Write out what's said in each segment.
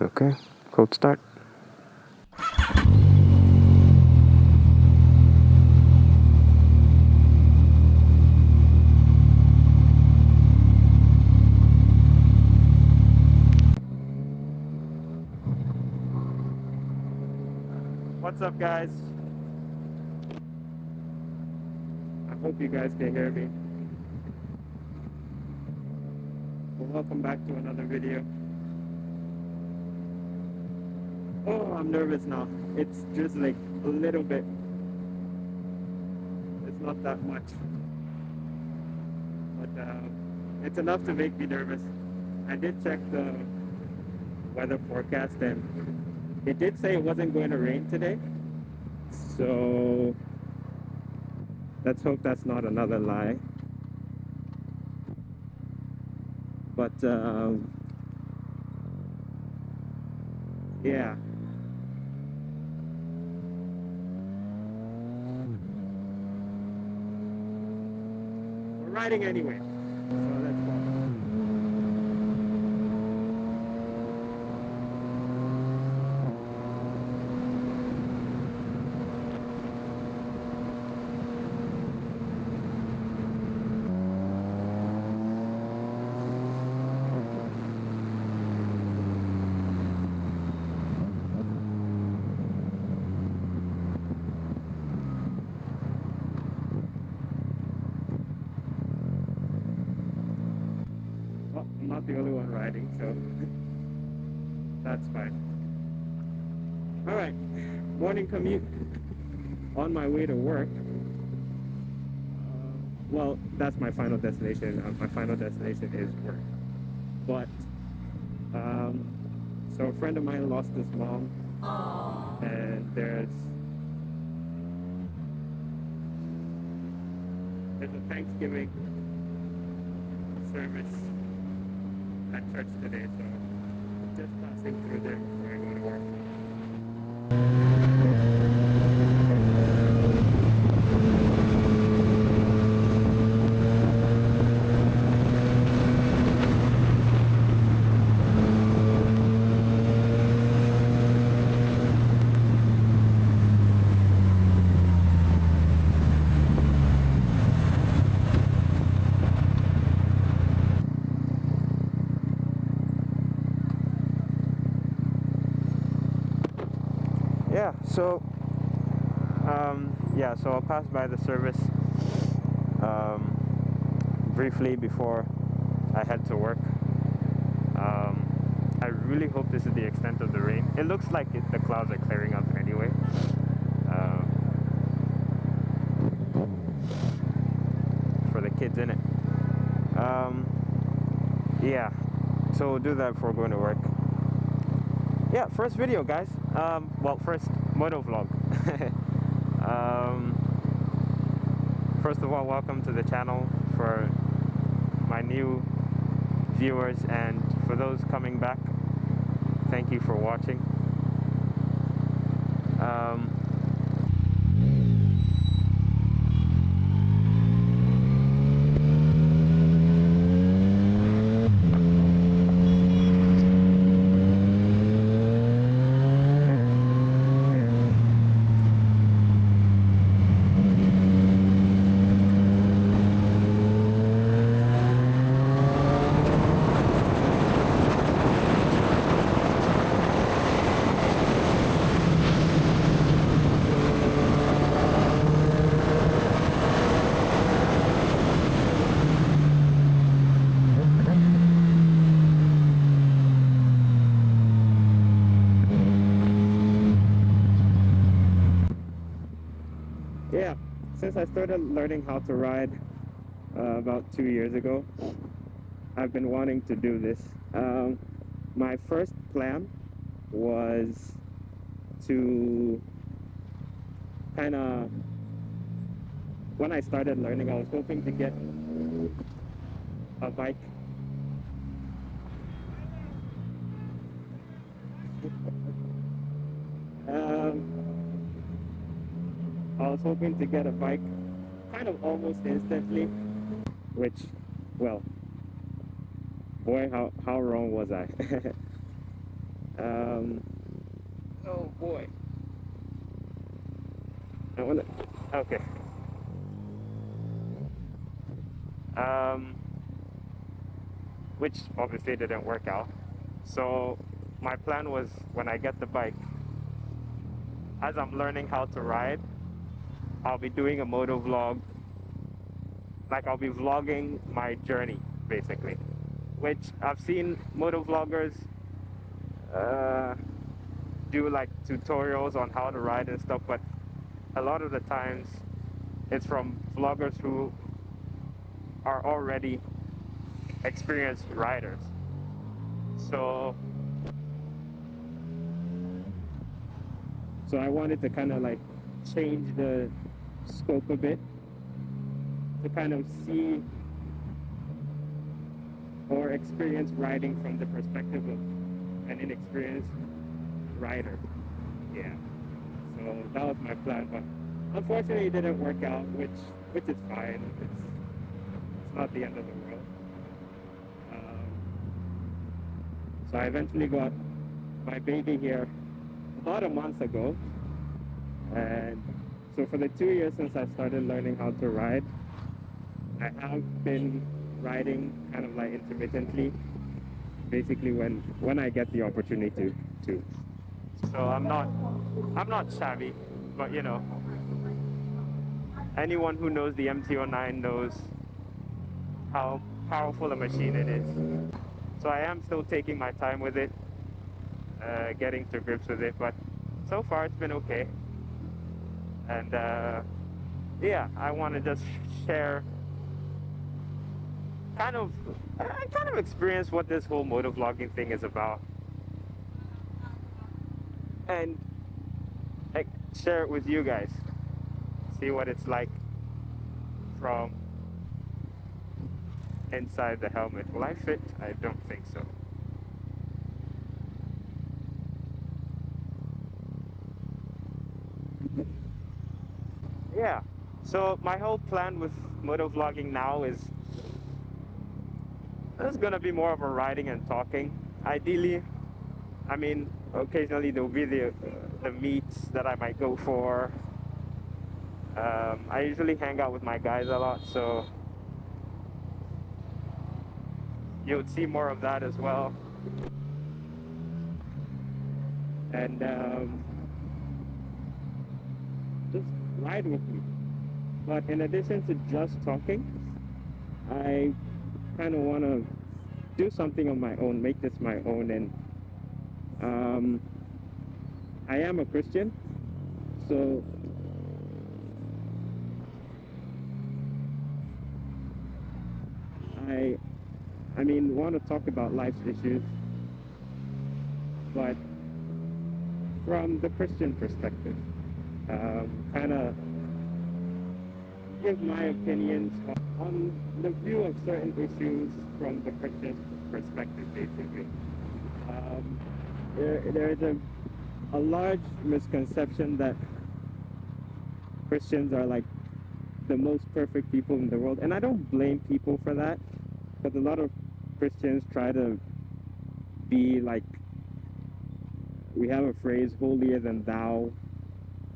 Okay, cold start. What's up, guys? I hope you guys can hear me. Well, welcome back to another video. Oh, I'm nervous now. It's just like a little bit. It's not that much. But it's enough to make me nervous. I did check the weather forecast and it did say it wasn't going to rain today. So let's hope that's not another lie. But yeah. We're riding anyway. So let's go. Well, I'm not the only one riding, so that's fine. All right, morning commute on my way to work. Well, that's my final destination. My final destination is work. But so a friend of mine lost his mom, and there's a Thanksgiving service at church today, so just passing through there before I go to work. Yeah, so so I'll pass by the service briefly before I head to work. I really hope this is the extent of the rain. It looks like the clouds are clearing up anyway. For the kids in it. Yeah, so we'll do that before going to work. Yeah, first video, guys. Well, first moto vlog. First of all, welcome to the channel for my new viewers, and for those coming back, thank you for watching. Yeah, since I started learning how to ride about 2 years ago, I've been wanting to do this. My first plan was to kind of, when I started learning, I was hoping to get a bike. I was hoping to get a bike kind of almost instantly, which, well, boy, how wrong was I? Um, oh boy. I wanna. Okay. Um, which obviously didn't work out. So my plan was when I get the bike, as I'm learning how to ride, I'll be doing a moto vlog. Like I'll be vlogging my journey basically, which I've seen moto vloggers uh, do like tutorials on how to ride and stuff, but a lot of the times it's from vloggers who are already experienced riders. So I wanted to kind of like change the scope a bit to kind of see or experience riding from the perspective of an inexperienced rider. Yeah. So that was my plan, but unfortunately it didn't work out, which is fine. It's not the end of the world. So I eventually got my baby here about a month ago, and so for the 2 years since I started learning how to ride, I have been riding kind of like intermittently, basically when I get the opportunity to. So I'm not savvy, but you know, anyone who knows the MT-09 knows how powerful a machine it is. So I am still taking my time with it, getting to grips with it, but so far it's been okay. And yeah, I want to just share I kind of experience what this whole motovlogging thing is about, and like share it with you guys. See what it's like from inside the helmet. Will I fit? I don't think so. Yeah. So my whole plan with motovlogging now is it's gonna be more of a riding and talking. Ideally, I mean, occasionally there'll be the meets that I might go for. I usually hang out with my guys a lot, so you would see more of that as well. And just ride with me. But in addition to just talking, I kind of want to do something on my own, make this my own. And I am a Christian, so I mean, want to talk about life's issues, but from the Christian perspective, kind of give my opinions on the view of certain issues from the Christian perspective, basically. There is a large misconception that Christians are like the most perfect people in the world, and I don't blame people for that, because a lot of Christians try to be like, we have a phrase, holier than thou,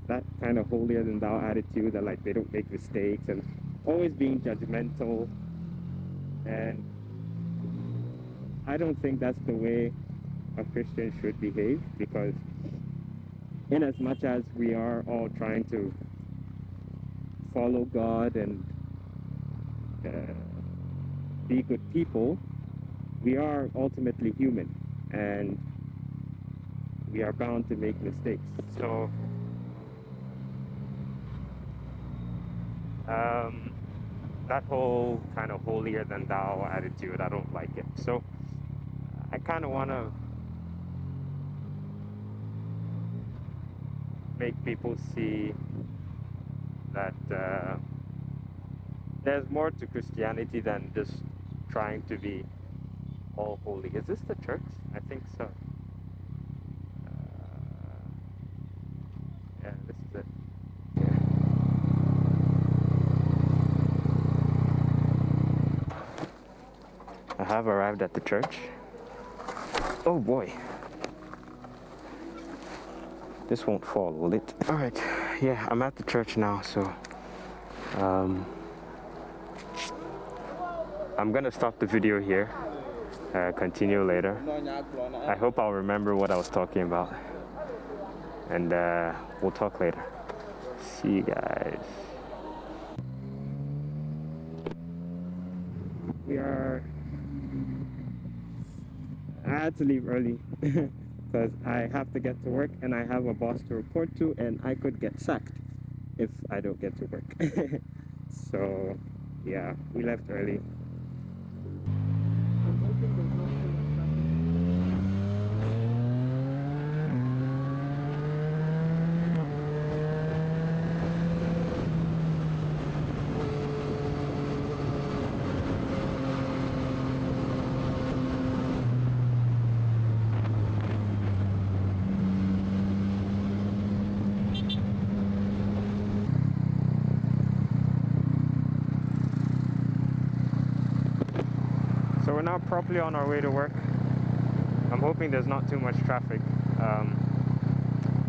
that kind of holier than thou attitude, that like they don't make mistakes and always being judgmental. And I don't think that's the way a Christian should behave, because in as much as we are all trying to follow God and be good people, we are ultimately human, and we are bound to make mistakes. So that whole kind of holier than thou attitude, I don't like it. So I kind of want to make people see that there's more to Christianity than just trying to be all holy. Is this the church? I think so. Yeah, this is it. I have arrived at the church. Oh boy. This won't fall, will it? All right, yeah, I'm at the church now, so I'm gonna stop the video here, continue later. I hope I'll remember what I was talking about, and we'll talk later. See you guys. I had to leave early because I have to get to work and I have a boss to report to, and I could get sacked if I don't get to work. So yeah, we left early. So we're now properly on our way to work. I'm hoping there's not too much traffic.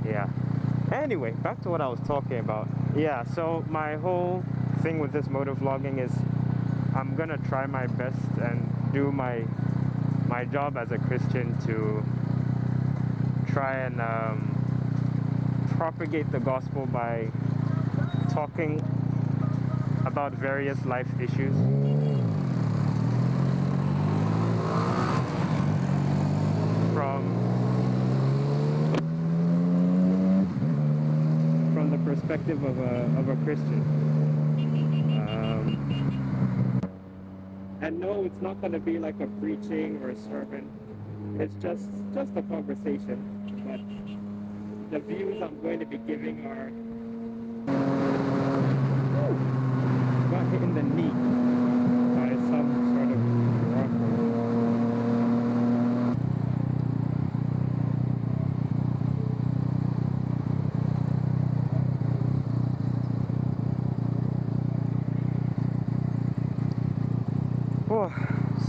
Yeah. Anyway, back to what I was talking about. Yeah, so my whole thing with this motovlogging is I'm gonna try my best and do my job as a Christian to try and propagate the gospel by talking about various life issues. From the perspective of a Christian. And no, it's not going to be like a preaching or a sermon. It's just a conversation. But the views I'm going to be giving are... got hit in the knee by some sort of rock.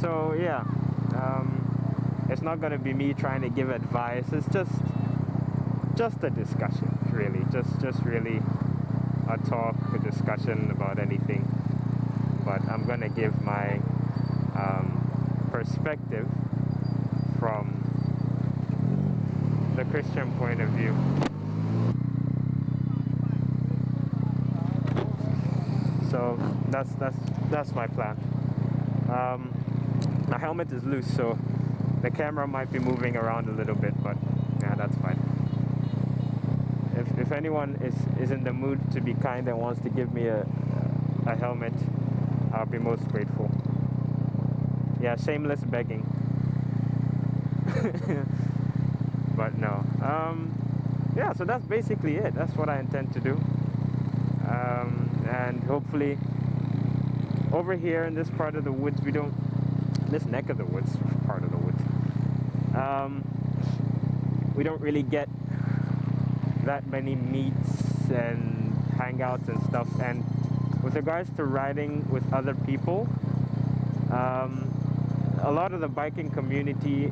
So yeah, it's not going to be me trying to give advice. It's just a discussion, really. Just really a talk, a discussion about anything. But I'm going to give my perspective from the Christian point of view. So that's my plan. My helmet is loose, so the camera might be moving around a little bit, but yeah, that's fine. If anyone is in the mood to be kind and wants to give me a helmet, I'll be most grateful. Yeah, shameless begging. But no. Yeah, so that's basically it. That's what I intend to do. And hopefully over here in this part of the woods, this neck of the woods, part of the woods, we don't really get that many meets and hangouts and stuff. And with regards to riding with other people, a lot of the biking community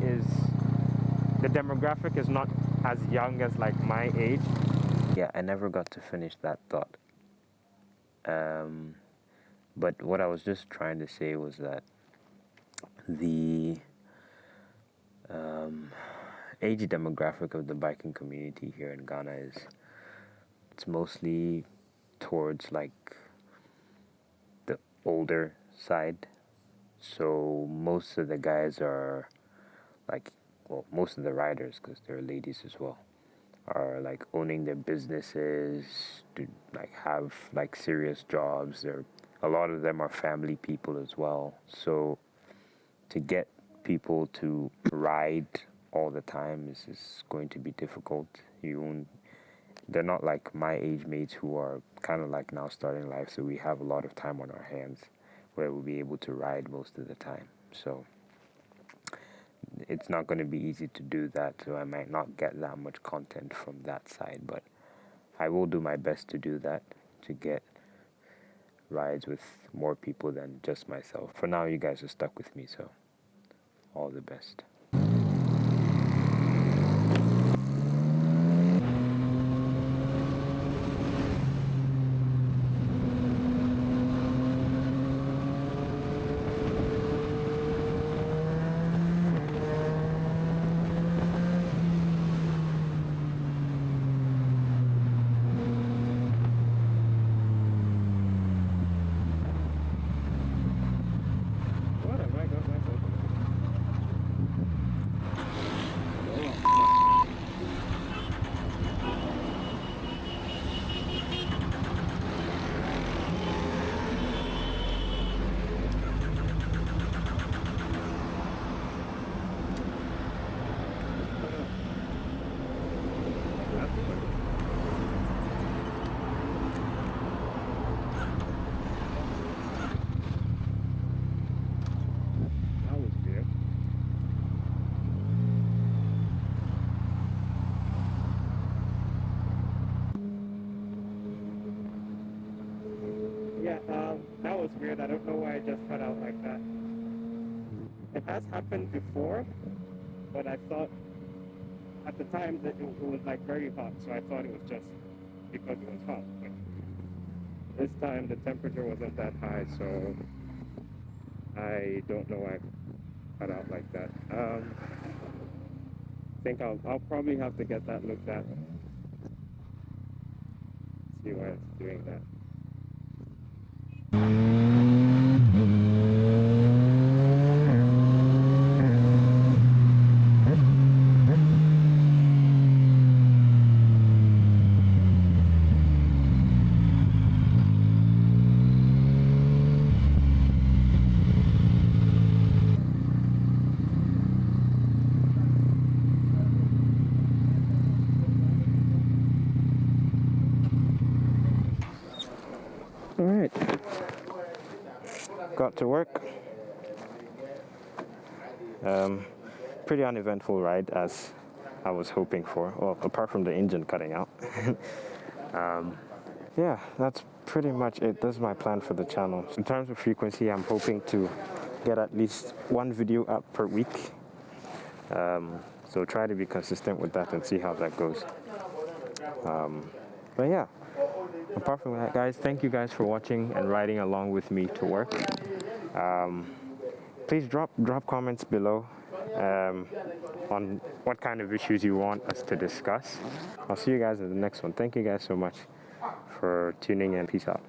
the demographic is not as young as like my age. Yeah, I never got to finish that thought. But what I was just trying to say was that the age demographic of the biking community here in Ghana it's mostly towards like the older side. So most of the guys are like, well, most of the riders, because there are ladies as well, are like owning their businesses, to like have like serious jobs. A lot of them are family people as well. So to get people to ride all the time is going to be difficult. They're not like my age mates who are kind of like now starting life, so we have a lot of time on our hands where we'll be able to ride most of the time. So it's not going to be easy to do that, so I might not get that much content from that side, but I will do my best to do that, to get rides with more people than just myself. For now, you guys are stuck with me, so all the best. Yeah, that was weird. I don't know why it just cut out like that. It has happened before, but I thought at the time that it was like very hot, so I thought it was just because it was hot. But this time the temperature wasn't that high, so I don't know why it cut out like that. I think I'll probably have to get that looked at. See why it's doing that. All right, got to work. Pretty uneventful ride as I was hoping for, well, apart from the engine cutting out. Yeah, that's pretty much it. That's my plan for the channel. In terms of frequency, I'm hoping to get at least one video up per week. So try to be consistent with that and see how that goes. But yeah, apart from that, guys, thank you guys for watching and riding along with me to work. Please drop comments below on what kind of issues you want us to discuss. I'll see you guys in the next one. Thank you guys so much for tuning in. Peace out.